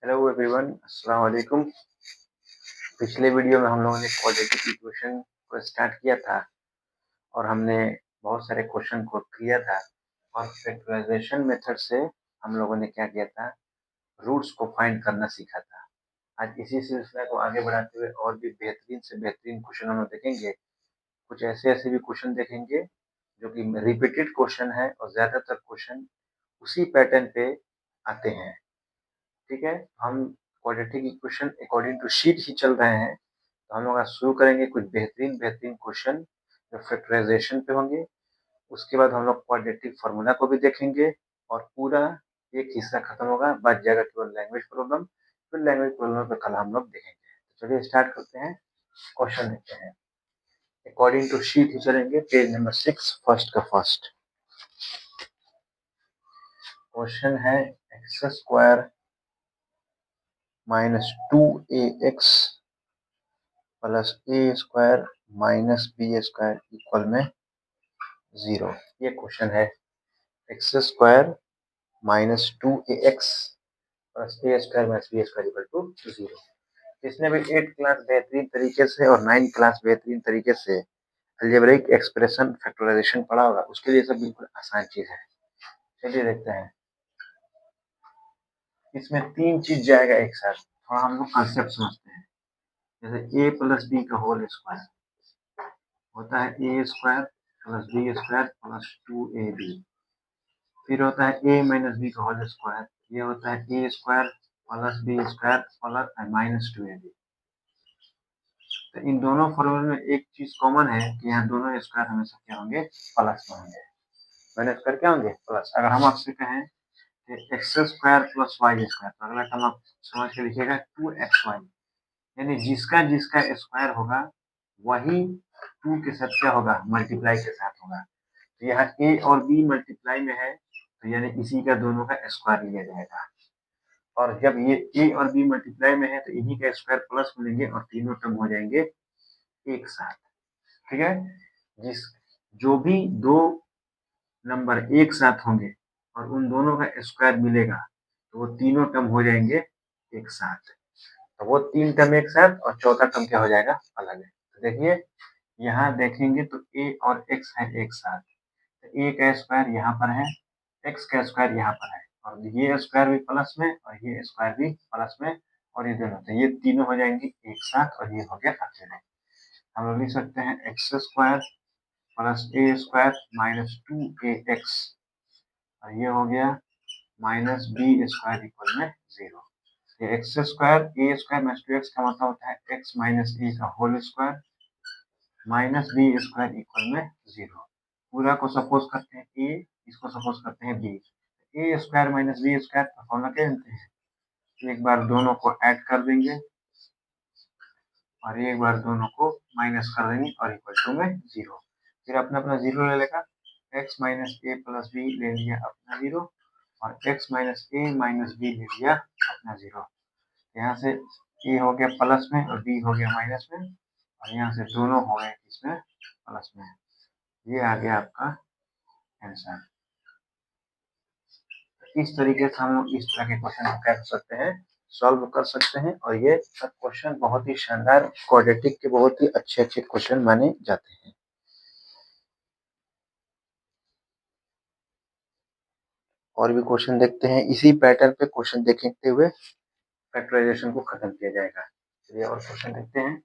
Hello everyone, अस्सलाम वालेकुम। पिछले वीडियो में हम लोगों ने क्वाड्रेटिक इक्वेशन को स्टार्ट किया था और हमने बहुत सारे क्वेश्चन को किया था और फैक्टराइजेशन मेथड से हम लोगों ने क्या किया था, रूट्स को फाइंड करना सीखा था। आज इसी सिलसिले को आगे बढ़ाते हुए और भी बेहतरीन से बेहतरीन क्वेश्चन हम लोग देखेंगे। कुछ ऐसे ऐसे भी क्वेश्चन देखेंगे जो कि रिपीटेड क्वेश्चन है और ज़्यादातर क्वेश्चन उसी पैटर्न पे आते हैं। ठीक है, हम quadratic equation according to sheet ही चल रहे हैं। तो हम लोग आज शुरू करेंगे कुछ बेहतरीन बेहतरीन क्वेश्चन जो फैक्टराइजेशन पे होंगे। उसके बाद हम लोग क्वाड्रेटिक फार्मूला को भी देखेंगे और पूरा एक हिस्सा खत्म होगा, बच जाएगा केवल लैंग्वेज प्रॉब्लम। फिर लैंग्वेज प्रॉब्लम पे कल हम लोग देखेंगे। तो चलिए स्टार्ट करते हैं, क्वेश्चन देखते हैं। अकॉर्डिंग टू शीट ही चलेंगे, पेज नंबर 6 फर्स्ट का फर्स्ट क्वेश्चन है x square minus 2ax plus a square minus b square equal में 0। ये क्वेश्चन है। X square minus 2ax plus a square minus b square equal to 0। इसने भी 8 class बेहतरीन तरीके से और 9 क्लास बेहतरीन तरीके से अलजेब्रिक एक्सप्रेशन फैक्टराइजेशन पढ़ा होगा। उसके लिए सब बिल्कुल आसान चीज है। चलिए देखते हैं। इसमें 3 चीज जाएगा एक साथ। थोड़ा हम लोग कंसेप्ट समझते हैं। जैसे a प्लस बी का होल स्क्वायर होता है a square plus b square plus 2ab। फिर होता है a माइनस बी का होल स्क्वायर, ये होता है a square plus b square plus minus 2ab। तो इन दोनों फॉर्मूले में एक चीज कॉमन है कि यहाँ दोनों स्क्वायर हमेशा क्या होंगे, प्लस में होंगे। मैंने स्क्वायर क्या होंगे, प्लस। अगर हम आपसे कहें कि x square plus y square, तो अगला टर्म आप समझ के लिखिएगा 2xy, यानी जिसका जिसका स्क्वायर होगा वही 2 के साथ क्या होगा, मल्टीप्लाई के साथ होगा। तो यहाँ a और b मल्टीप्लाई में है, तो यानी इसी का दोनों का स्क्वायर लिया जाएगा। और जब ये a और b मल्टीप्लाई में है तो इन्हीं का स्क्वायर प्लस में लेंगे और तीनों टर्म हो जाएंगे एक साथ। ठीक है, जिस जो भी दो नंबर एक साथ होंगे और उन दोनों का स्क्वायर मिलेगा तो वो तीनों टर्म हो जाएंगे एक साथ। तो वो 3 टर्म एक साथ और चौथा टर्म क्या हो जाएगा, अलग है। तो देखिए यहाँ देखेंगे तो a और x है एक साथ, तो a का स्क्वायर यहाँ पर है, x का स्क्वायर यहाँ पर है, और ये स्क्वायर भी प्लस में और ये स्क्वायर भी प्लस में, और ये दोनों, तो ये तीनों हो जाएंगे एक साथ और ये हो गया अकेले। हम लोग लिख सकते हैं x square plus a square minus 2ax, और ये हो गया माइनस बी स्क्वायर इक्वल में 0। X square a square minus 2x का मतलब होता है x माइनस ए का whole square minus b square equal में 0। पूरा को सपोज करते हैं a, इसको सपोज करते हैं b। ए स्क्वायर माइनस बी स्क्वायर का फॉर्मूला क्या जानते हैं, एक बार दोनों को ऐड कर देंगे और एक बार दोनों को माइनस कर देंगे और इक्वल टू में 0। फिर अपना अपना 0 ले लेगा, x minus a plus B ले लिया अपना 0 और x माइनस ए माइनस बी ले लिया अपना 0। यहाँ से ए हो गया प्लस में और बी हो गया माइनस में, और यहाँ से दोनों हो गए इसमें प्लस में। ये आ गया आपका आंसर। इस तरीके से हम लोग इस तरह के क्वेश्चन को क्या कर सकते हैं, सॉल्व कर सकते हैं। और ये सब क्वेश्चन बहुत ही शानदार, क्वाड्रेटिक के बहुत ही अच्छे अच्छे क्वेश्चन माने जाते हैं। और भी क्वेश्चन देखते हैं, इसी पैटर्न पे क्वेश्चन देखते हुए फैक्टराइजेशन को खत्म किया जाएगा। चलिए और क्वेश्चन देखते हैं।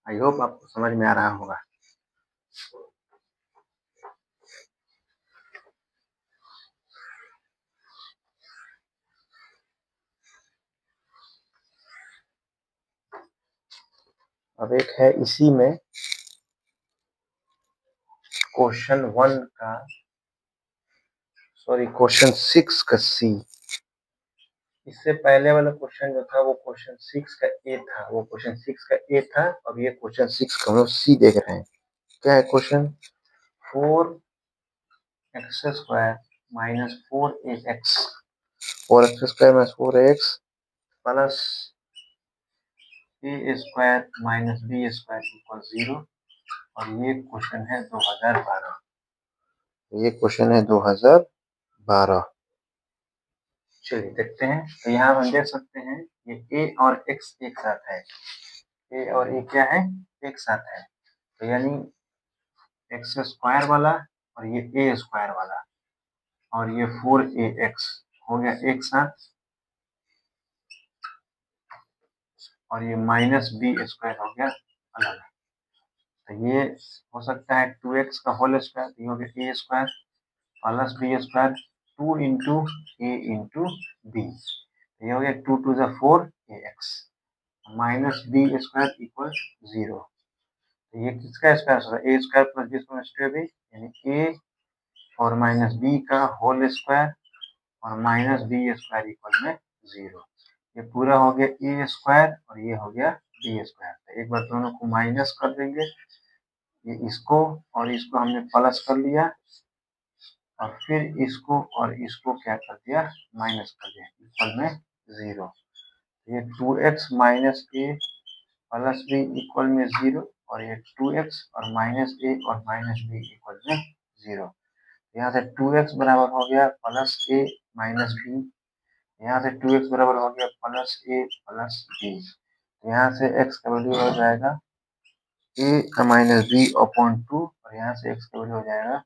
आई होप आपको समझ में आ रहा होगा। अब एक है इसी में क्वेश्चन 1 का, सॉरी क्वेश्चन 6 का सी। इससे पहले वाला क्वेश्चन जो था वो क्वेश्चन 6 का ए था, वो क्वेश्चन 6 का ए था। अब ये क्वेश्चन 6 का हम लोग सी देख रहे हैं। क्या है question, 4x square minus 4ax, 4x square minus 4ax plus a square minus b square equal 0। और ये क्वेश्चन है 2012। ये क्वेश्चन है 2012। चलिए देखते हैं। तो यहाँ हम देख सकते हैं ये ए और एक्स एक साथ है, ए और ए क्या है, एक साथ है। तो यानी एक्स स्क्वायर वाला और ये ए स्क्वायर वाला और ये 4ax हो गया एक साथ, और ये माइनस बी स्क्वायर हो गया अलग। तो ये हो सकता है 2x का होल स्क्वायर, ये हो गया a square plus b square 2 into a into b, ये हो गया 2 to the 4ax minus b square equal 0। तो ये किसका स्क्वायर होगा, a square plus b square b, यानी ए और माइनस बी का होल स्क्वायर और माइनस बी स्क्वायर इक्वल में 0। ये पूरा हो गया ए स्क्वायर और ये हो गया बी स्क्वायर। तो एक बार दोनों को माइनस कर देंगे, ये इसको और इसको हमने प्लस कर लिया और फिर इसको और इसको क्या कर दिया, माइनस कर दिया इक्वल में 0। ये 2x minus a plus b equal में 0 और ये 2x और माइनस ए और माइनस बी इक्वल में 0। यहाँ से 2x बराबर हो गया प्लस ए माइनस बी, यहाँ से 2x बराबर हो गया प्लस ए प्लस बी। यहाँ से x का वैल्यू हो जाएगा a माइनस बी अपॉन 2 और यहाँ से x का वैल्यू हो जाएगा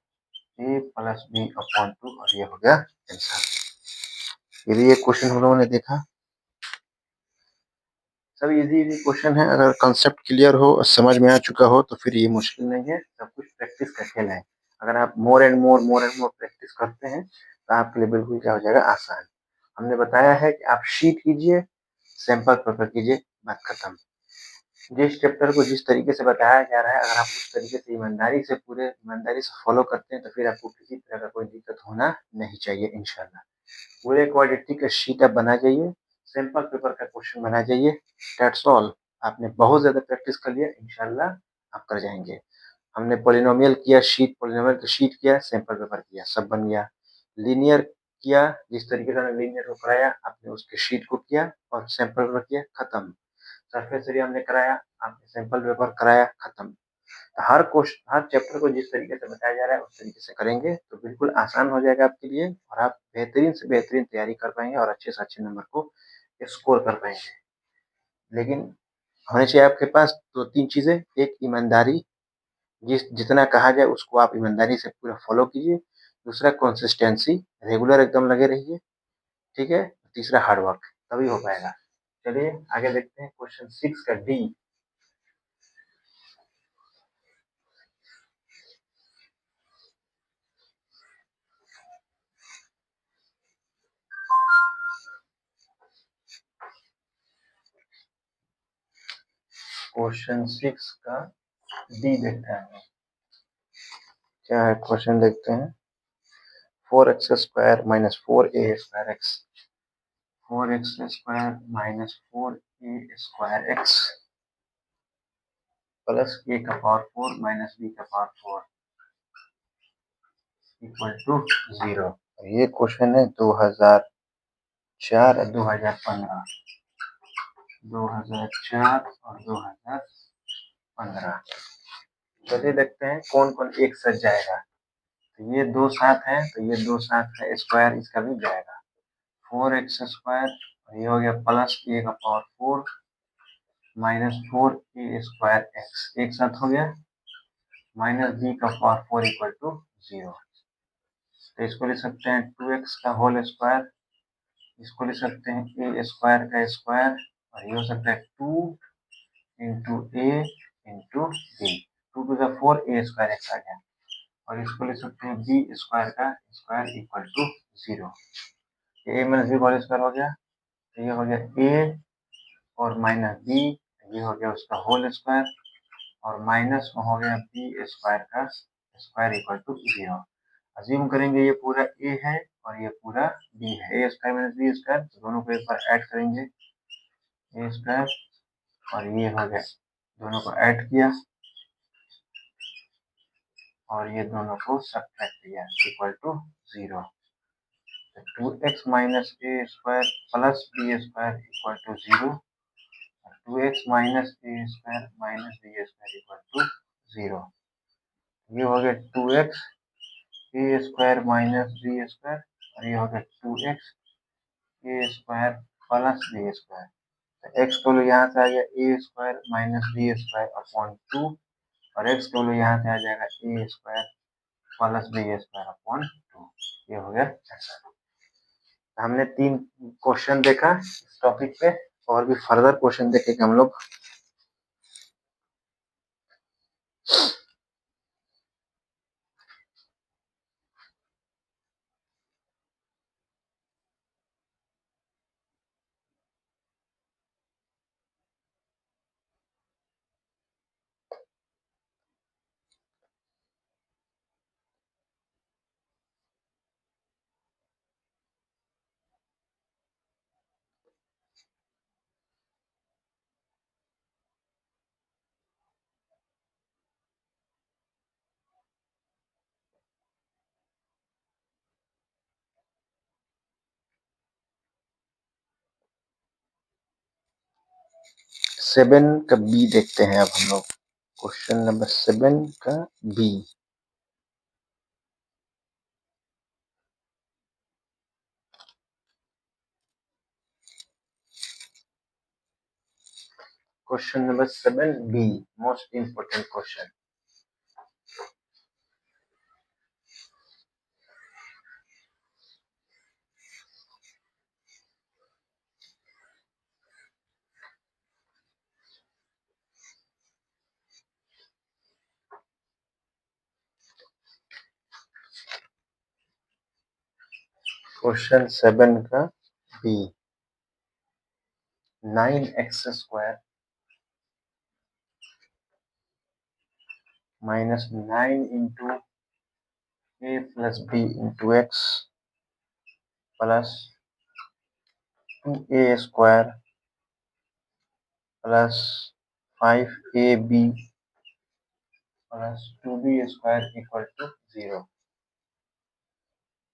a प्लस बी अपॉन 2 और ये हो गया आंसर। ये क्वेश्चन हम लोगों ने देखा। सब इजी इजी क्वेश्चन है, अगर कंसेप्ट क्लियर हो और समझ में आ चुका हो तो फिर ये मुश्किल नहीं है, सब कुछ प्रैक्टिस का खेल है। अगर आप मोर एंड मोर प्रैक्टिस करते हैं तो आपके लिए बिल्कुल क्या हो जाएगा, आसान। हमने बताया है कि आप शीट कीजिए, सैंपल पेपर कीजिए, बात खत्म। जिस चैप्टर को जिस तरीके से बताया जा रहा है, अगर आप उस तरीके से ईमानदारी से पूरे ईमानदारी से फॉलो करते हैं तो फिर आपको किसी तरह का कोई दिक्कत होना नहीं चाहिए इंशाल्लाह। पूरे क्वालिटी का शीट आप बना जाइए, सैंपल पेपर का क्वेश्चन बना जाइए, दैट्स ऑल। आपने बहुत ज्यादा प्रैक्टिस कर लिया, इंशाल्लाह आप कर जाएंगे। हमने पॉलिनोमियल किया शीट, पॉलिनोमियल का शीट किया, सैंपल पेपर किया, सब बन गया। लीनियर किया, जिस तरीके से हमने लीनियर को कराया आपने उसके शीट को किया और सैंपल पेपर किया, खत्म। सरफेस एरिया हमने कराया, आपने सैंपल पेपर कराया, खत्म। हर क्वेश्चन हर चैप्टर को जिस तरीके से बताया जा रहा है उस तरीके से करेंगे तो बिल्कुल आसान हो जाएगा आपके लिए और आप बेहतरीन से बेहतरीन तैयारी कर पाएंगे और अच्छे से अच्छे नंबर को स्कोर कर पाएंगे। लेकिन होनी चाहिए आपके पास दो तीन चीजें, एक ईमानदारी, जितना कहा जाए उसको आप ईमानदारी से पूरा फॉलो कीजिए। दूसरा कंसिस्टेंसी, रेगुलर एकदम लगे रहिए, ठीक है। तीसरा हार्डवर्क, तभी हो पाएगा। चलिए आगे देखते हैं क्वेश्चन 6 का डी। क्वेश्चन 6 का डी देखते हैं क्या है। क्वेश्चन देखते हैं 4x square minus 4a square x, 4x square minus 4a square x plus a का पावर 4 माइनस b का पावर 4 इक्वल टू 0। ये क्वेश्चन है 2004 और 2015, 2004 और 2015। चलिए देखते हैं कौन कौन एक साथ जाएगा। तो ये दो साथ है तो ये दो साथ है, स्क्वायर इसका भी जाएगा। 4x स्क्वायर और ये हो गया प्लस a का power 4 minus 4a square x एक साथ हो गया, माइनस b का पावर 4 इक्वल टू 0। तो इसको लिख सकते हैं 2x का होल स्क्वायर, इसको लिख सकते हैं a स्क्वायर का स्क्वायर और ये हो सकता है 2 into a into b, 2 to the 4 a square x आ गया और इसको लिख सकते हैं बी स्क्वायर का square equal to 0। A minus b whole square हो गया, तो ये हो गया ए और माइनस बी, ये हो गया उसका होल स्क्वायर और माइनस हो गया बी स्क्वायर का स्क्वायर इक्वल टू 0। अज्यूम करेंगे ये पूरा ए है और ये पूरा बी है, a square minus b square, तो दोनों को एक बार ऐड करेंगे, ए स्क्वायर और ये हो गया, दोनों को ऐड किया और ये दोनों को सब्ट्रैक्ट किया equal to 0। 2x minus a square plus b square equal to 0, 2x minus a square minus b square equal to 0। ये हो गया 2x a square minus b square और ये हो गया 2x a square plus b square, तो x का value यहाँ से आ गया a square minus b square upon 2, और एक्स का वैल्यू यहाँ से आ जाएगा a square plus b square upon 2। ये हो गया आंसर। हमने 3 क्वेश्चन देखा इस टॉपिक पे, और भी फर्दर क्वेश्चन देखेंगे हम लोग। सेवन का बी देखते हैं अब हम लोग। क्वेश्चन नंबर 7 का b. Question number 7 b, most important question. Question 7 का b, 9x square minus 9 into a plus b into x plus 2a square plus 5ab plus 2b square equal to 0।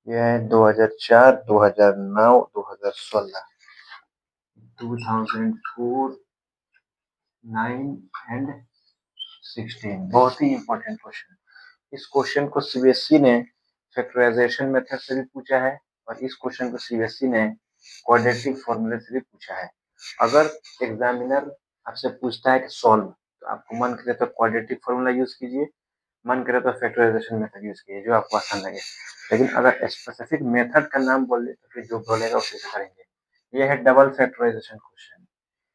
यह है 2004, 2009, 2016, 2004, 9 and 16। बहुत ही important question. इस question को CBSE ने factorisation method से भी पूछा है, और इस क्वेश्चन को सीबीएसई ने क्वाड्रेटिक फॉर्मूले से भी पूछा है। अगर एग्जामिनर आपसे पूछता है कि सॉल्व, तो आपको मन करे तो क्वाड्रेटिक फॉर्मूला यूज कीजिए, मन करे तो फैक्टराइजेशन मेथड यूज कीजिए, जो आपको आसान लगे। लेकिन अगर स्पेसिफिक मेथड का नाम बोले तो फिर जो बोलेगा उसी से करेंगे। ये है डबल फैक्टराइजेशन क्वेश्चन।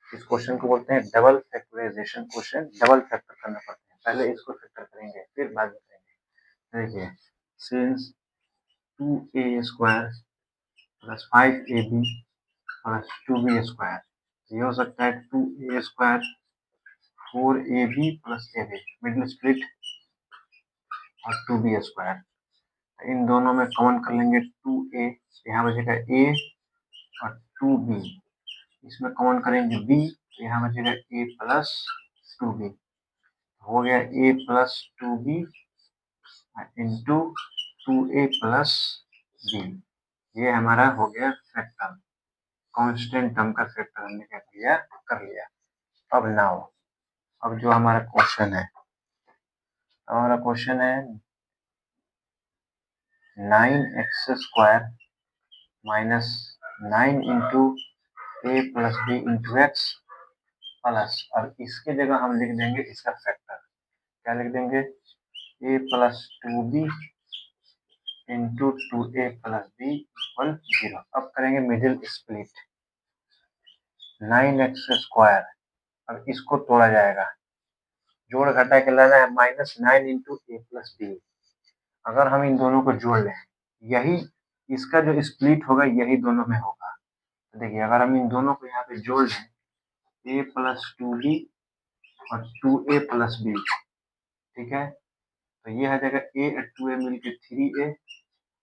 इस क्वेश्चन को बोलते हैं double factorization question. Double factor करना पड़ता है, पहले इसको फैक्टर करेंगे फिर बाद में करेंगे। देखिए, since 2a square plus 5ab plus 2b square, ये हो सकता है 2a square 4ab plus ab, middle split, और 2b स्क्वायर। इन दोनों में कॉमन कर लेंगे 2a, यहाँ बचेगा a, और 2b, इसमें कॉमन करेंगे b, तो यहाँ बचेगा a प्लस 2b। हो गया a plus 2b into 2a plus b। ये हमारा हो गया फैक्टर, कांस्टेंट टर्म का फैक्टर हमने क्या किया, कर लिया। अब नाउ, अब जो हमारा क्वेश्चन है, हमारा क्वेश्चन है 9x square minus 9 into a plus b into x plus, और इसके जगह हम लिख देंगे इसका फैक्टर। क्या लिख देंगे, a plus 2b into 2a plus b equal 0। अब करेंगे मिडिल स्प्लिट, 9x स्क्वायर, अब इसको तोड़ा जाएगा, जोड़ घटा के लाना है minus 9 into a plus B. अगर हम इन दोनों को जोड़ लें, यही इसका जो स्प्लिट होगा यही दोनों में होगा। तो देखिए, अगर हम इन दोनों को यहाँ पे जोड़ लें, ए प्लस 2b और 2a प्लस बी, ठीक है, तो ये हो जाएगा ए और 2a मिलके 3a,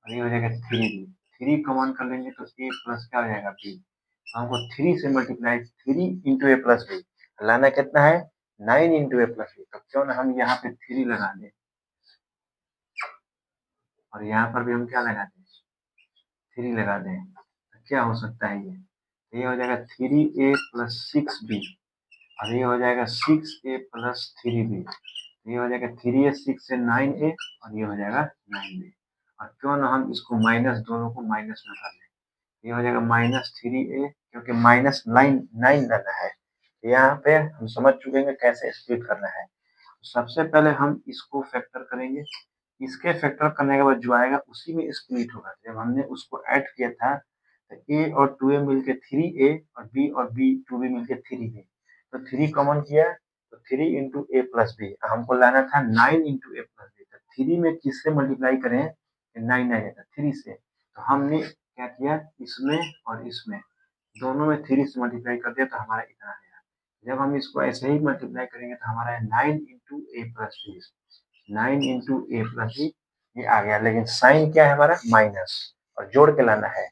और ये हो जाएगा 3b। 3 कॉमन कर लेंगे तो ए प्लस क्या हो जाएगा बी। तो हमको 3 से multiply 3 into a plus B लाना कितना है, 9 इंटू ए प्लस बी। तो क्यों ना हम यहाँ पे 3 लगा दें, और यहाँ पर भी हम क्या लगा दें, 3 लगा दें। तो क्या हो सकता है, ये हो जाएगा 3a प्लस 6b, और ये हो जाएगा 6a प्लस 3b। ये हो जाएगा 3a 6 से 9a, और ये हो जाएगा 9b। और क्यों ना हम इसको माइनस, दोनों को माइनस में कर लें, ये हो जाएगा -3a, क्योंकि -9 लाना है। तो यहाँ पे हम समझ चुके हैं कैसे स्प्लिट करना है। सबसे पहले हम इसको फैक्टर करेंगे, इसके फैक्टर करने के बाद जो आएगा उसी में स्प्लिट होगा। जब हमने उसको ऐड किया था तो a और 2a मिलके 3a और b 2b मिलके 3b, तो 3 कॉमन किया तो 3 इंटू a प्लस बी, हमको लाना था 9 इंटू a प्लस बी। तो 3 में किससे मल्टीप्लाई करें, 9 आएगा 3 से, तो हमने क्या किया, इसमें और इसमें दोनों में 3 से मल्टीप्लाई कर दिया तो हमारा इतना आया। जब हम इसको ऐसे ही मल्टीप्लाई करेंगे तो हमारा 9 into a plus B, 9 into a plus B, ये आ गया। लेकिन साइन क्या है हमारा, माइनस, और जोड़ के लाना है।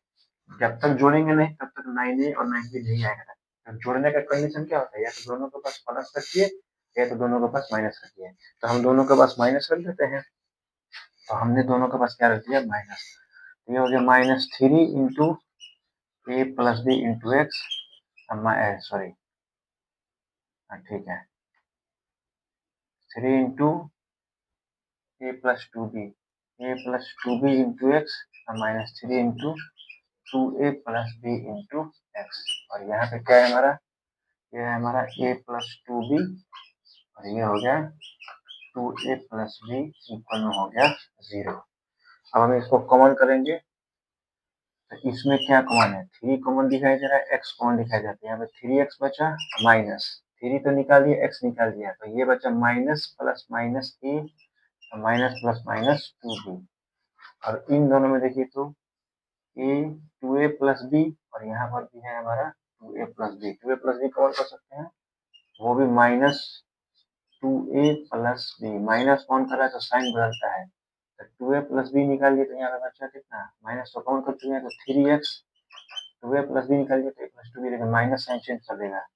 जब तक जोड़ेंगे नहीं तब तक 9a और 9b नहीं आएगा। तो जोड़ने का कंडीशन क्या होता है, या तो दोनों के पास प्लस रखिए या तो दोनों के पास माइनस रखिए। तो हम दोनों के पास माइनस रख देते हैं, तो हमने दोनों के पास क्या रख दिया, माइनस। ये हो गया -3 into a plus b into x, sorry, ठीक है, 3 into a plus two b into x, -3 into 2a plus b into x. और यहाँ पे क्या है हमारा, ये है हमारा a प्लस 2b, और ये हो गया 2a प्लस बी इक्वल में हो गया 0। अब हम इसको कॉमन करेंगे तो इसमें क्या कॉमन है, 3 कॉमन दिखाई दे रहा है, x कॉमन दिखाई देता है। यहाँ पे 3x बचा, माइनस 3 तो निकाल दिया, x निकाल दिया, तो ये बचा minus plus minus a, minus plus minus 2b। और इन दोनों में देखिए तो a 2a प्लस b, और यहाँ पर भी है हमारा 2a plus b, 2a plus b common कर सकते हैं, वो भी -2a प्लस बी। माइनस कौन कर रहा है तो साइन बदलता है, तो 2a प्लस बी निकाल दिए तो यहाँ पे बचा कितना, माइनस तो कौन कर चुके हैं, तो 3x, 2a प्लस बी निकाल दिए तो a प्लस 2b, लेकिन माइनस साइन चेंज कर देगा,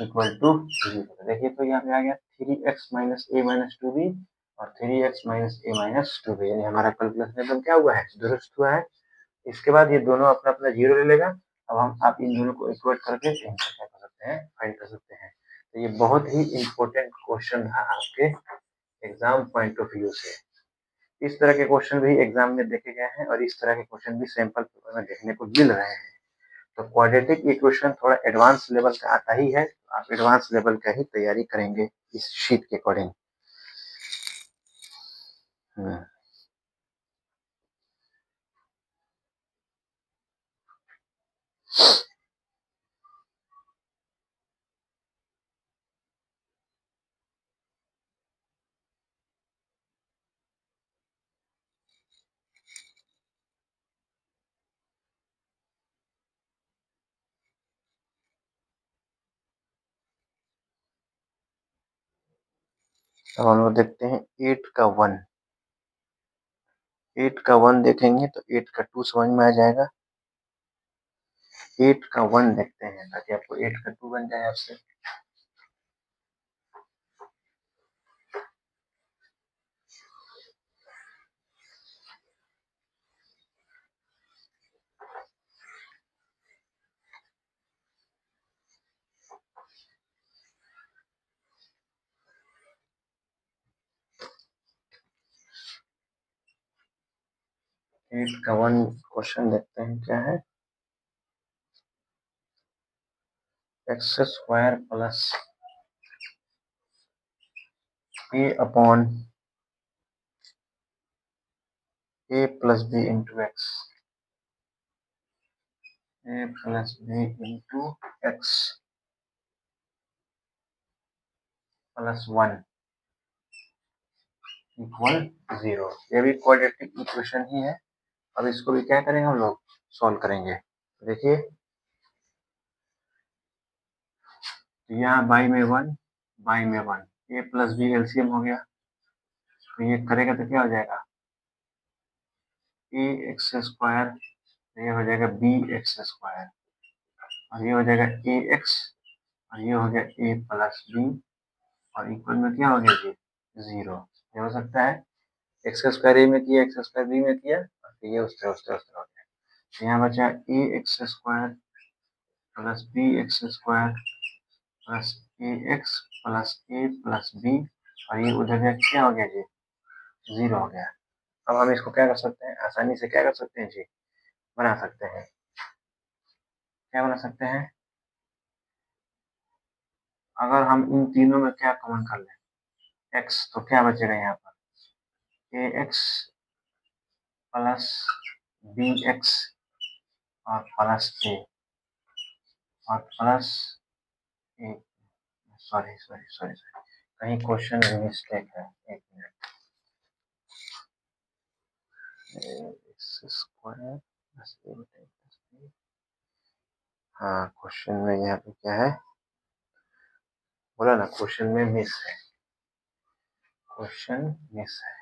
इक्वल टू 0। देखिए तो यहाँ पे आ गया 3x minus a minus 2b और 3x minus a minus 2b, यानी हमारा कैलकुलेशन एकदम क्या हुआ है, दुरुस्त हुआ है। इसके बाद ये दोनों अपना अपना 0 ले लेगा। अब हम आप इन दोनों को इक्वेट करके आंसर क्या कर सकते हैं, फाइंड कर सकते हैं। तो ये बहुत ही इम्पोर्टेंट क्वेश्चन है आपके एग्जाम पॉइंट ऑफ व्यू से। इस तरह के क्वेश्चन भी एग्जाम में देखे गए हैं और इस तरह के क्वेश्चन भी सैंपल पेपर में देखने को मिल रहे हैं। तो क्वाड्रेटिक इक्वेशन थोड़ा एडवांस लेवल का आता ही है, आप एडवांस लेवल का ही तैयारी करेंगे इस शीट के अकॉर्डिंग। अब हम लोग देखते हैं 8 का 1। 8 का 1 देखेंगे तो 8 का 2 समझ में आ जाएगा। 8 का 1 देखते हैं ताकि आपको 8 का 2 बन जाए आपसे। 8 का 1 क्वेश्चन देखते हैं क्या है। X square plus a upon a plus b into x, a plus b into x plus 1 equal 0। ये भी क्वाड्रेटिक इक्वेशन ही है। अब इसको भी क्या करेंगे, हम लोग सॉल्व करेंगे। देखिए तो यहाँ बाई में 1, बाई में 1, a प्लस बी एलसीएम हो गया, तो ये करेगा तो क्या हो जाएगा, a एक्स स्क्वायर, ये हो जाएगा बी एक्स स्क्वायर, और ये हो जाएगा ए एक्स, और ये हो गया a प्लस बी, और इक्वल में क्या हो गया जी, 0। ये हो सकता है एक्स स्क्वायर ए में किया, एक्स स्क्वायर बी में किया, और फिर ये उस तरह हो गया। तो यहाँ बचा a x square plus b x square plus a x plus a plus b, और ये उधर जाके क्या हो गया जी, 0 हो गया। अब हम इसको क्या कर सकते हैं, आसानी से क्या कर सकते हैं जी, बना सकते हैं। क्या बना सकते हैं, अगर हम इन तीनों में क्या कॉमन कर लें x, तो क्या बचेगा यहाँ पर ax प्लस bx और प्लस a और प्लस ए, सॉरी सॉरी सॉरी सॉरी, कहीं क्वेश्चन में मिस्टेक है, एक मिनट, एक्स स्क्वायर प्लस ए बटा प्लस बी, हाँ क्वेश्चन में यहाँ पे क्या है, बोला ना क्वेश्चन में मिस है, क्वेश्चन मिस है।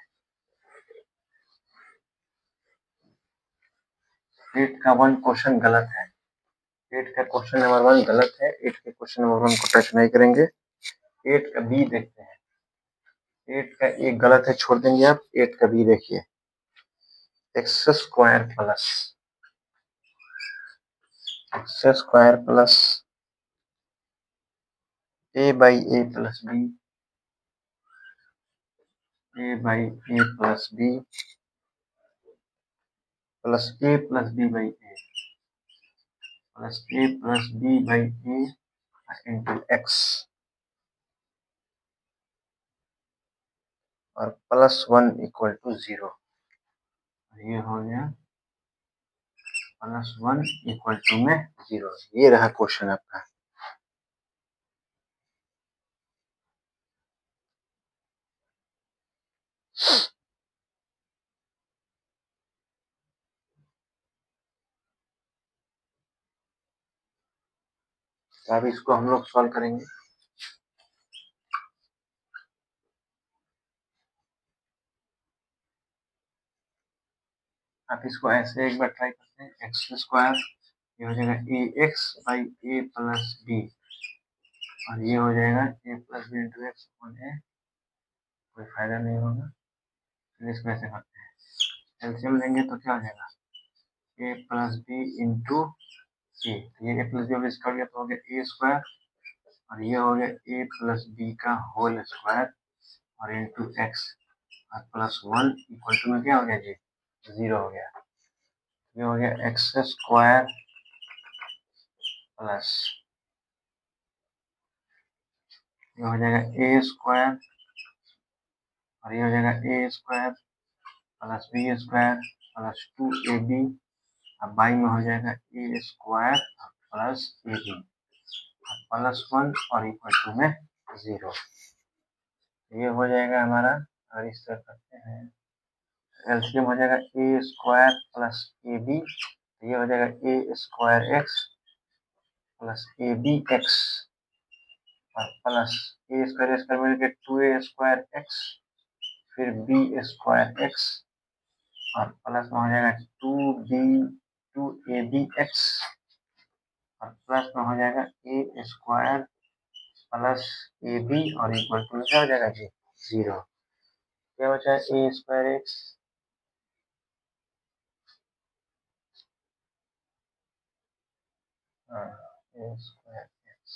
8 का 1 क्वेश्चन गलत है, 8 का क्वेश्चन नंबर 1 गलत है, 8 के क्वेश्चन नंबर 1 को टच नहीं करेंगे। 8 का बी देखते हैं, 8 का एक गलत है, छोड़ देंगे आप। 8 का बी देखिए, x square plus a by a plus b, a by a plus b plus a plus b by a plus a plus b by a into x और प्लस 1 इक्वल टू 0। ये हो गया plus 1 equal to में 0। ये रहा question आपका। अब इसको हम लोग सॉल्व करेंगे। आप इसको ऐसे एक बार ट्राई करते हैं, एक्स स्क्वायर, ये हो जाएगा a x by a plus b और ये हो जाएगा a plus b into x upon a, कोई फायदा नहीं होगा। फिर इसको ऐसे करते हैं, एलसीएम लेंगे तो क्या हो जाएगा ए प्लस बी इंटू ए, ये ए प्लस बी इसका हो गया तो हो गया ए स्क्वायर और ये हो गया ए प्लस बी का होल स्क्वायर और इंटू एक्स और प्लस 1 इक्वल टू में क्या हो गया जी 0 हो गया। ये हो गया एक्स स्क्वायर प्लस ये हो जाएगा ए स्क्वायर और ये हो जाएगा a square plus b square plus 2ab अब बाई में हो जाएगा a square plus a b plus 1 और इक्वल टू में 0। ये हो जाएगा हमारा, और इस तरह करते हैं एलसीएम हो जाएगा a square plus a b, ये हो जाएगा a square x plus a b x और प्लस ए स्क्वायर मिलकर 2a स्क्वायर एक्स फिर बी स्क्वायर एक्स और प्लस में हो जाएगा 2ab एक्स और प्लस में हो जाएगा a square plus a b और इक्वल टू क्या हो जाएगा जी 0। क्या बचा है a square x a square x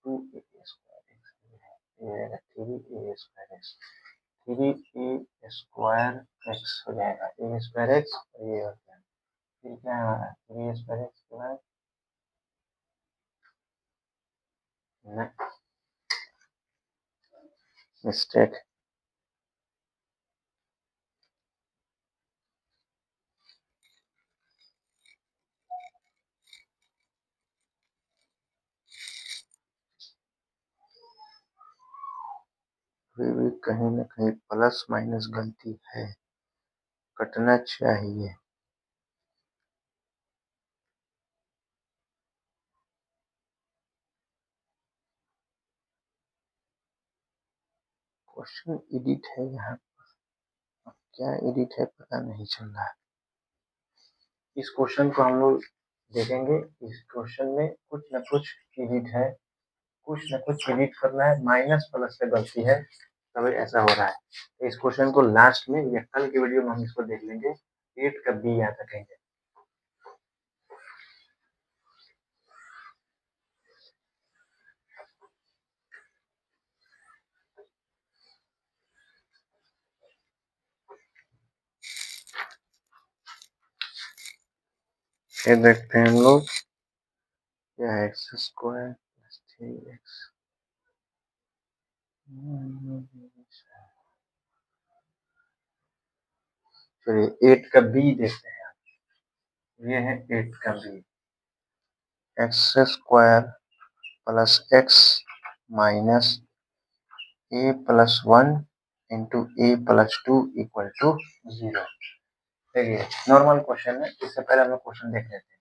2a square x ये रहेगा 3a square x 3a square x हो जाएगा ए स्क्वायर एक्स और ये हो गया फिर क्या है हमारा 3a स्क्वायर एक्स के बाद मिस्टेक फिर भी कहीं ना कहीं प्लस माइनस गलती है, कटना चाहिए। क्वेश्चन एडिट है यहाँ, क्या एडिट है पता नहीं चल रहा है। इस क्वेश्चन को हम लोग देखेंगे, इस क्वेश्चन में कुछ न कुछ एडिट है, कुछ न कुछ एडिट करना है, माइनस प्लस से गलती है तभी ऐसा हो रहा है। तो इस क्वेश्चन को लास्ट में या कल की वीडियो में हम इसको देख लेंगे, 8 का बी यहाँ तक कहेंगे। ये देखते हैं हम लोग, क्या है एक्स स्क्वायर प्लस 3x। चलिए 8 का बी देखते हैं। ये है 8 का b, x square plus x minus a plus 1 into a plus 2 equal to 0। देखिए नॉर्मल क्वेश्चन है, इससे पहले हम लोग क्वेश्चन देख लेते हैं।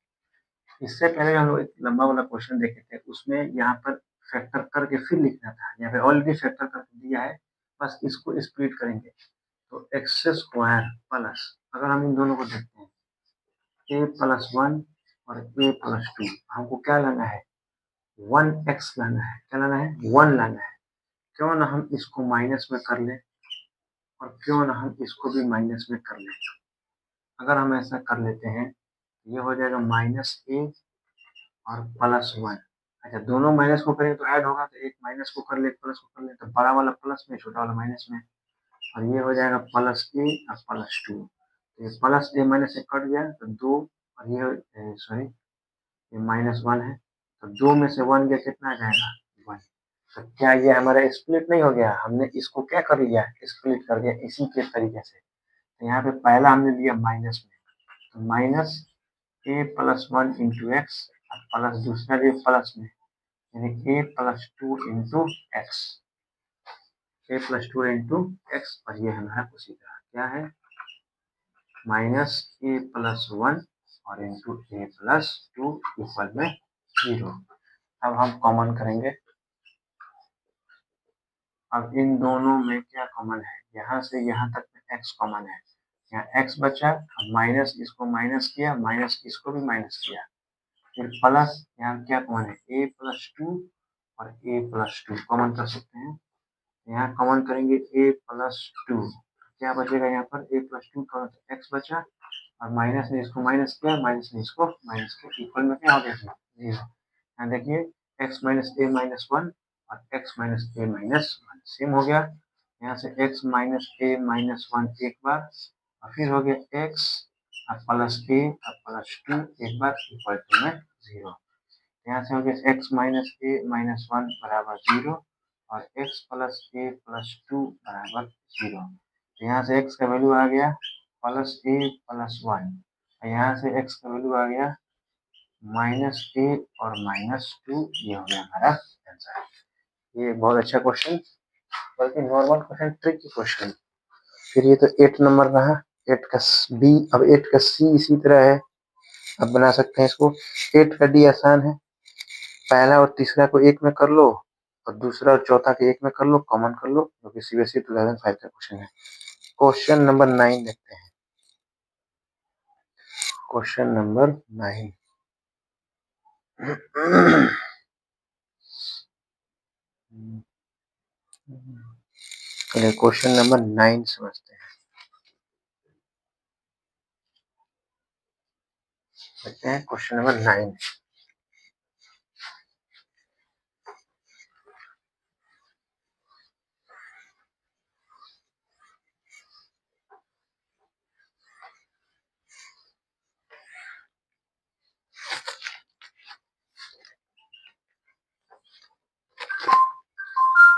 इससे पहले हम लोग एक लंबा वाला क्वेश्चन देखे थे, उसमें यहाँ पर फैक्टर करके फिर लिखना था। यहाँ पे ऑलरेडी फैक्टर करके दिया है, बस इसको स्प्लिट करेंगे। तो एक्स स्क्वायर प्लस, अगर हम इन दोनों को देखते हैं, ए प्लस 1 और ए प्लस 2, हमको क्या लाना है, 1x लाना है। क्या लाना है, 1 लाना है। क्यों ना हम इसको माइनस में कर लें, और क्यों ना हम इसको भी माइनस में कर लें। अगर हम ऐसा कर लेते हैं, ये हो जाएगा माइनस ए और प्लस 1। अच्छा, दोनों माइनस को करें तो ऐड होगा, तो एक माइनस को कर ले, प्लस को कर ले, तो बड़ा वाला प्लस में, छोटा वाला माइनस में। और ये हो जाएगा प्लस ए और प्लस 2। तो ये प्लस ए माइनस से कट गया तो 2, और ये सॉरी ये माइनस 1 है, तो 2 में से 1 गया, कितना आ जाएगा, 1। तो क्या ये हमारा स्प्लिट नहीं हो गया, हमने इसको क्या कर लिया, स्प्लिट कर दिया इसी के तरीके से। तो यहाँ पे पहला हमने लिया माइनस में, तो minus a plus 1 into x, plus दूसरा लिए प्लस में, यानी ए प्लस 2 इंटू एक्स, ए प्लस 2 इंटू एक्स। और ये हमारा उसी तरह क्या है, माइनस ए प्लस 1 और इंटू ए प्लस 2 इक्वल में 0। अब हम कॉमन करेंगे। अब इन दोनों में क्या कॉमन है, यहाँ से यहाँ तक में x कॉमन है। यहाँ x बचा, माइनस इसको माइनस किया, माइनस इसको भी माइनस किया, फिर प्लस यहाँ क्या कॉमन है, a प्लस 2 और a प्लस 2 कॉमन कर सकते हैं। यहाँ कॉमन करेंगे a प्लस 2, क्या बचेगा यहाँ पर, a प्लस 2 का x बचा, और माइनस ने इसको माइनस किया, माइनस ने इसको माइनस किया, इक्वल में क्या हो गया, 0। यहाँ देखिए x माइनस ए माइनस 1 और x माइनस ए माइनस 1 सेम हो गया। यहाँ से x माइनस ए माइनस 1 एक बार, और फिर हो गया x और प्लस ए और प्लस 2 एक बार, इक्वल टू में 0। यहाँ से हो गया x माइनस ए माइनस 1 बराबर 0 और x प्लस ए प्लस 2 बराबर 0। तो यहाँ से x का वैल्यू आ गया प्लस ए प्लस 1, और यहाँ से x का वैल्यू आ गया माइनस ए और माइनस 2। ये हो गया हमारा आंसर। ये बहुत अच्छा क्वेश्चन, बल्कि नॉर्मल क्वेश्चन, ट्रिकी क्वेश्चन। फिर ये तो 8 नंबर रहा, 8 का बी। अब 8 का सी इसी तरह है, अब बना सकते हैं इसको। 8 का डी आसान है, पहला और तीसरा को एक में कर लो, और दूसरा और चौथा के एक में कर लो, कॉमन कर लो, जो कि सीबीएसई 2005 का क्वेश्चन है। क्वेश्चन नंबर 9 देखते हैं। क्वेश्चन नंबर 9 चलिए क्वेश्चन नंबर 9 समझते हैं। देखते हैं question number 9।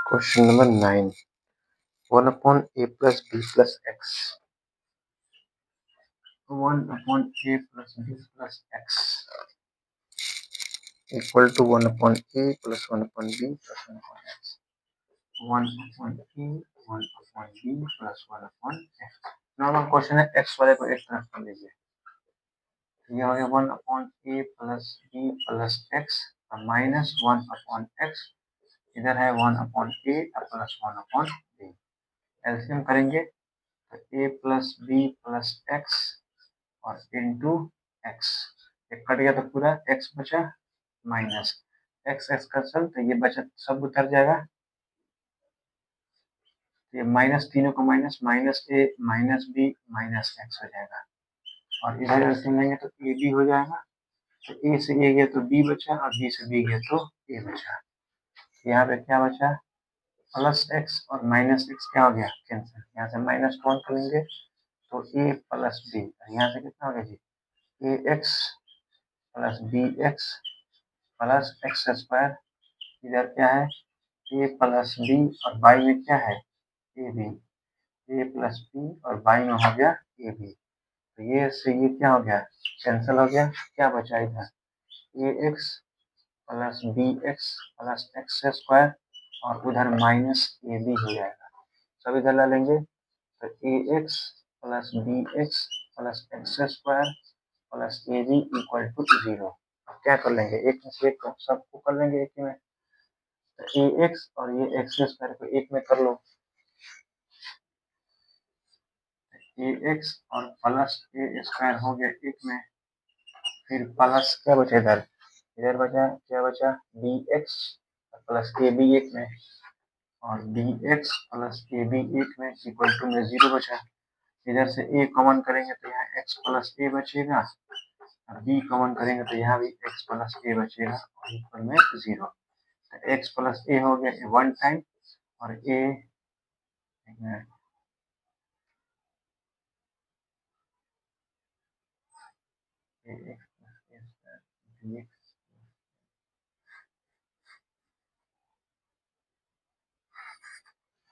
Question number 9, 1 upon a plus b plus x, 1 upon a plus b plus x equal to 1 upon a plus 1 upon b plus 1 upon x, 1 upon a 1 upon b plus 1 upon x। Normal question है, x वाले को एक तरफ कर लीजिए। ये हो गया 1 upon a plus b plus x और माइनस 1 upon x, इधर है 1 upon a और प्लस 1 upon b। एलसीएम करेंगे तो a plus b plus x और इंटू एक्स, एक कट गया तो पूरा x बचा, माइनस एक्स एक्स का सल, तो ये बचा सब उतर जाएगा। तो ये माइनस तीनों को माइनस, माइनस ए माइनस बी माइनस एक्स हो जाएगा, और इधर एलसीएम लेंगे तो ए बी हो जाएगा। तो ए से ए गया तो बी बचा, और बी से बी गया तो ए बचा। यहाँ पे क्या बचा, प्लस एक्स और माइनस एक्स क्या हो गया, कैंसिल। यहाँ से माइनस कौन करेंगे तो ए प्लस बी, यहाँ से कितना हो गया जी, a x plus b x plus x square, इधर क्या है ए प्लस बी और बाई में क्या है a b, a plus b और बाई में हो गया ए बी, तो ये से ये क्या हो गया कैंसिल हो गया, क्या बचा इधर a x plus b x plus x square और उधर माइनस ए बी हो जाएगा, सब इधर ला लेंगे तो a x plus b x plus x square plus a b equal to 0। क्या कर लेंगे एक में से एक सबको कर लेंगे एक में, तो ए एक्स और ये एक्स स्क्वायर को एक में कर लो, ए एक्स और प्लस ए स्क्वायर हो गया एक में, फिर प्लस क्या बचा इधर, इधर बचा क्या बचा b x plus a b एक में और b x plus a b एक में इक्वल टू में 0 बचा, इधर से ए कॉमन करेंगे तो यहाँ एक्स प्लस ए बचेगा और बी कॉमन करेंगे तो यहाँ भी एक्स प्लस ए बचेगा और इक्वल में 0, तो एक्स प्लस ए हो गया वन टाइम और ए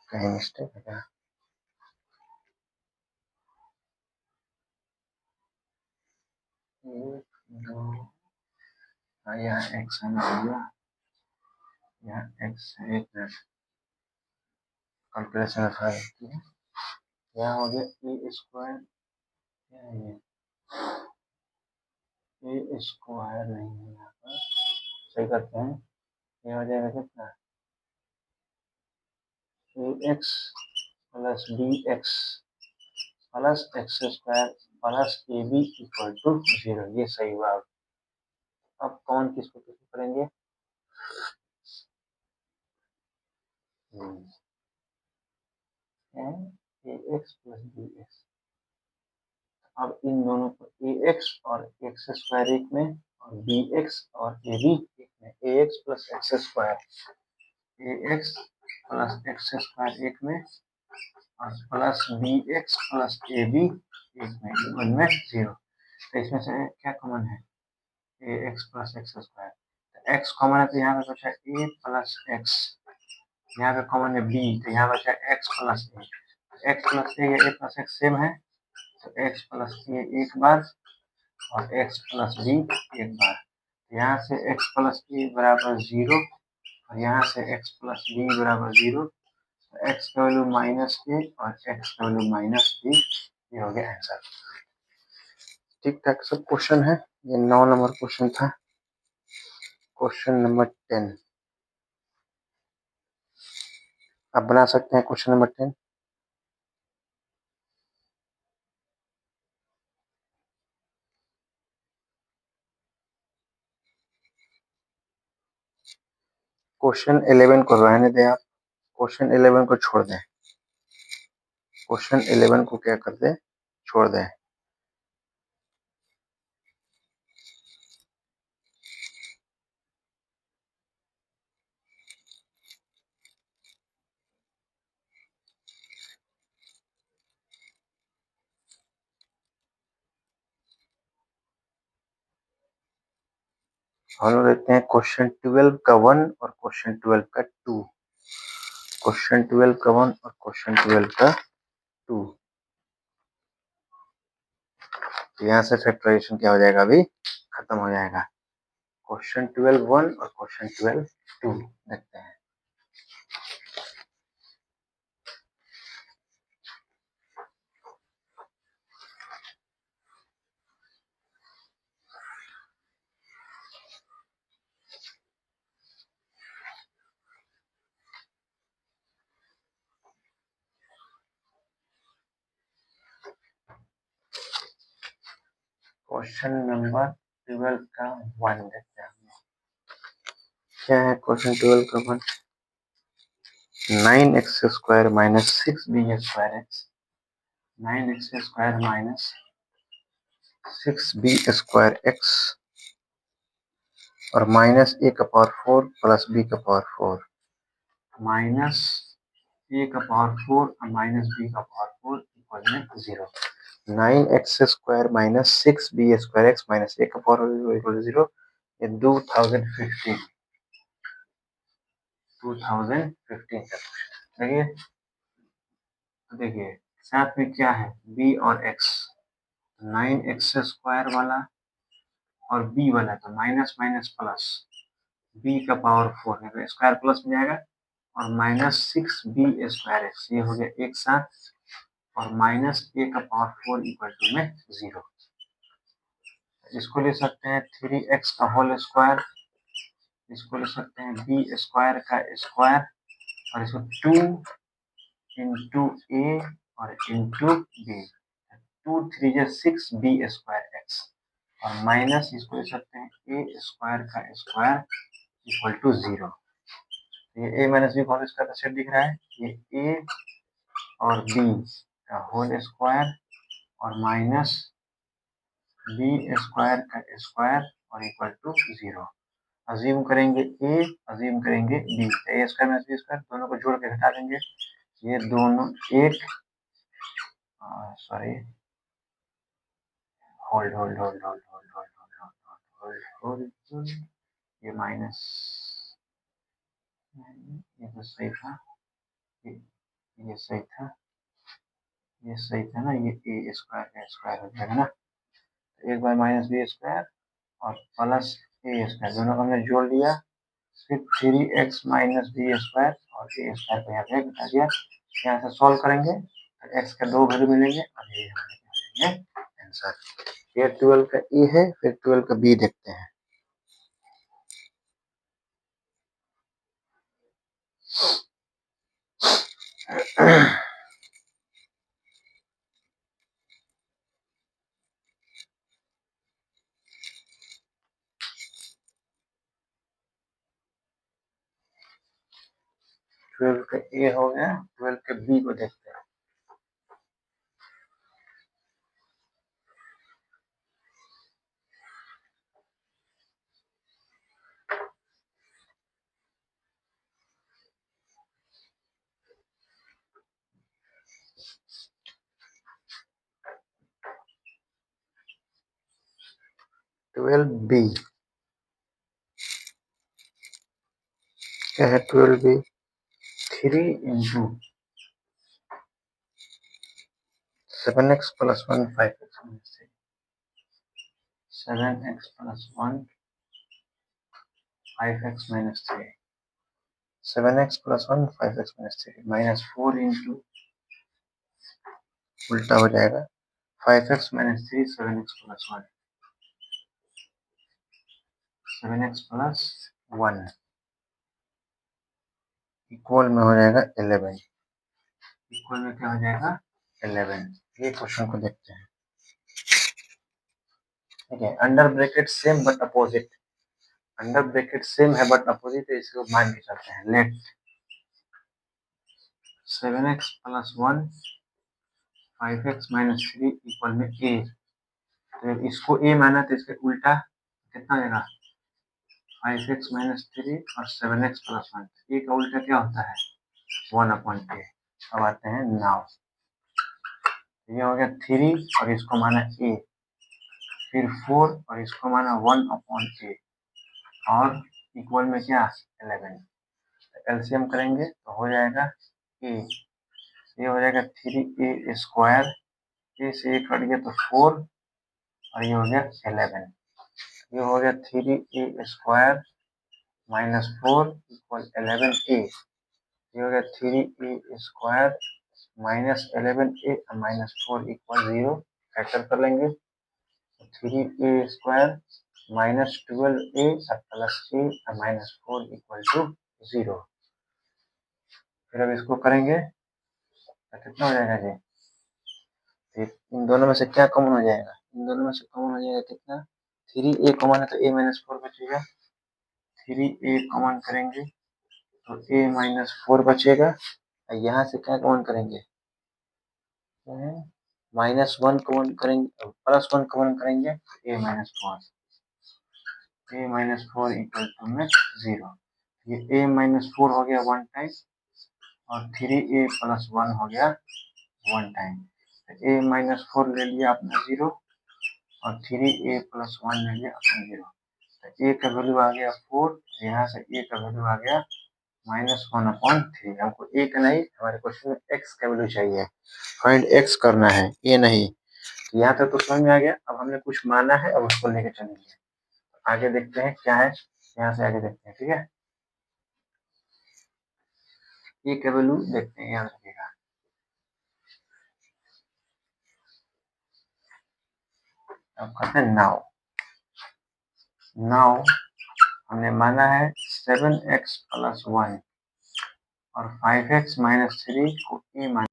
कहीं मिस्टेक है क्या, एक दो यहाँ एक्स है भैया, यहाँ एक्स है, एक मिनट कैलकुलेशन है, यहाँ हो गया ए स्क्वायर, ए स्क्वायर नहीं है यहाँ पर, सही करते हैं, ये हो जाएगा कितना a x plus b x plus x square plus a b equal to 0, ये सही हुआ। अब कौन किसको किसको करेंगे, a x plus b x, अब इन दोनों को ए एक्स और एक्स स्क्वायर एक में और बी एक्स और ए बी एक में, a x plus x square, a x plus x square एक में और plus b x plus a b एक में इक्वल में 0, तो इसमें से क्या कॉमन है ए एक्स प्लस एक्स स्क्वायर, तो एक्स कॉमन है तो यहाँ पे बचा ए प्लस एक्स, यहाँ पे कॉमन है बी तो यहाँ बचा x plus a, x plus ए या ए प्लस एक्स सेम है तो एक्स प्लस ए एक बार और एक्स प्लस बी एक बार, यहाँ से एक्स प्लस ए बराबर 0 और यहाँ से एक्स प्लस बी बराबर 0, तो एक्स का वैल्यू माइनस ए और एक्स का वैल्यू माइनस बी, ये हो गया आंसर। ठीक ठाक सब क्वेश्चन है, ये 9 नंबर क्वेश्चन था। क्वेश्चन नंबर 10 आप बना सकते हैं, क्वेश्चन नंबर 10 क्वेश्चन 11 को रहने दें आप, क्वेश्चन 11 को छोड़ दें, क्वेश्चन 11 को क्या कर दें छोड़ दें। हम लोग देखते हैं क्वेश्चन 12 का 1 और क्वेश्चन 12 का 2, क्वेश्चन 12 का 1 और क्वेश्चन 12 का 2, तो यहाँ से फैक्टराइजेशन क्या हो जाएगा अभी खत्म हो जाएगा। क्वेश्चन 12 1 और क्वेश्चन 12 2 देखते हैं। क्वेश्चन नंबर 12 का 1 देखते हैं, क्या है क्वेश्चन 12 का 1, 9x square minus 6b square x, 9x square minus 6b square x और माइनस a का पावर 4 प्लस b का पावर 4, माइनस a का पावर 4 और माइनस b का पावर 4 इक्वल में 0, 9x² minus 6b² x minus a का power equal to 0। ये 2015 का देखिए। तो देखिए साथ में क्या है, b और x, 9x² वाला और b वाला, तो माइनस माइनस प्लस, b का पावर 4 है तो स्क्वायर प्लस में जाएगा, और माइनस 6b² x, ये हो गया एक साथ, और माइनस a का पावर 4 इक्वल टू में 0। इसको ले सकते हैं 3x का होल स्क्वायर, इसको ले सकते हैं b² का स्क्वायर, और इसको 2 इंटू a और इंटू b, 2 3 जा 6b² x, और माइनस इसको ले सकते हैं a² का स्क्वायर इक्वल टू 0। ये a minus b whole square का सेट दिख रहा है, ये a और b का होल स्क्वायर और माइनस b² का स्क्वायर और इक्वल टू 0। अज्यूम करेंगे a, अज्यूम करेंगे b, a² माइनस b² दोनों को जोड़ के घटा देंगे, ये दोनों एक, sorry, hold hold hold hold hold hold hold hold hold, ये माइनस, ये तो सही था, ये सही था, ये सही था ना, ये a² का स्क्वायर हो जाएगा ना, एक बार माइनस b² और प्लस a², दोनों को हमने जोड़ लिया, फिर 3x माइनस b² और a² को यहाँ पे घटा दिया। यहाँ से सॉल्व करेंगे तो x का 2 वैल्यू मिलेंगे और ये हमारे आंसर। ये 12 का ए है, फिर 12 का बी देखते हैं। ट्वेल्व का ए हो गया, 12 के बी को देखते हैं। ट्वेल्व बी क्या है, 12 b 3 into 7x plus 1 5x minus 3, 7x plus 1 5x minus 3, 7x plus 1 5x minus 3 minus 4 into, उल्टा हो जाएगा, 5x minus 3 7x plus 1, 7x plus 1 equal में हो जाएगा 11, इक्वल में क्या हो जाएगा 11। ये क्वेश्चन को देखते हैं। ठीक है, under bracket same but opposite, under bracket same है बट अपोजिट है, इसको मान के चलते हैं। Let 7x plus 1 5x minus 3 equal में a, तो इसको a माना तो इसके उल्टा कितना देगा, 5x माइनस 3 और 7x प्लस 1, a का उल्टा क्या होता है 1/a। अब आते हैं नाउ, ये हो गया 3 और इसको माना a, फिर 4 और इसको माना 1/a, और इक्वल में क्या 11, एलसीएम करेंगे तो हो जाएगा a, ये हो जाएगा 3a², a से 1 कट गया तो 4 और ये हो गया 11, ये हो गया 3a² माइनस 4 इक्वल 11a, ये हो गया 3a² minus 11a minus 4 equal 0, factor कर लेंगे, 3a² minus 12a plus a minus 4 equal to 0। फिर अब इसको करेंगे तो कितना हो जाएगा जी, इन दोनों में से क्या कॉमन हो जाएगा, इन दोनों में से कॉमन हो जाएगा कितना, 3a कॉमन है तो a माइनस 4 बचेगा, 3a कॉमन करेंगे तो a माइनस 4 बचेगा, यहाँ से क्या कॉमन करेंगे, माइनस 1 कॉमन करेंगे, प्लस 1 कॉमन करेंगे a minus 4, a minus 4 equal to में 0। ये a माइनस 4 हो गया 1 टाइम और 3a प्लस 1 हो गया 1 टाइम, ए माइनस 4 ले लिया अपना 0 और 3a प्लस 1 ले लिया अपना 0। तो ए का वैल्यू आ गया 4, यहाँ से ए का वैल्यू आ गया -1/3। हमको ए का नहीं, हमारे क्वेश्चन में एक्स का वैल्यू चाहिए, फाइंड एक्स करना है, ए नहीं। तो यहाँ तक तो समझ में आ गया। अब हमने कुछ माना है, अब उसको लेके चलेंगे, आगे देखते हैं क्या है, यहाँ से आगे देखते हैं, ठीक है। ए का वैल्यू देखते हैं, याद रखिएगा। अब करते हैं नाउ। नाउ हमने माना है 7x + 1 और 5x - 3 को a -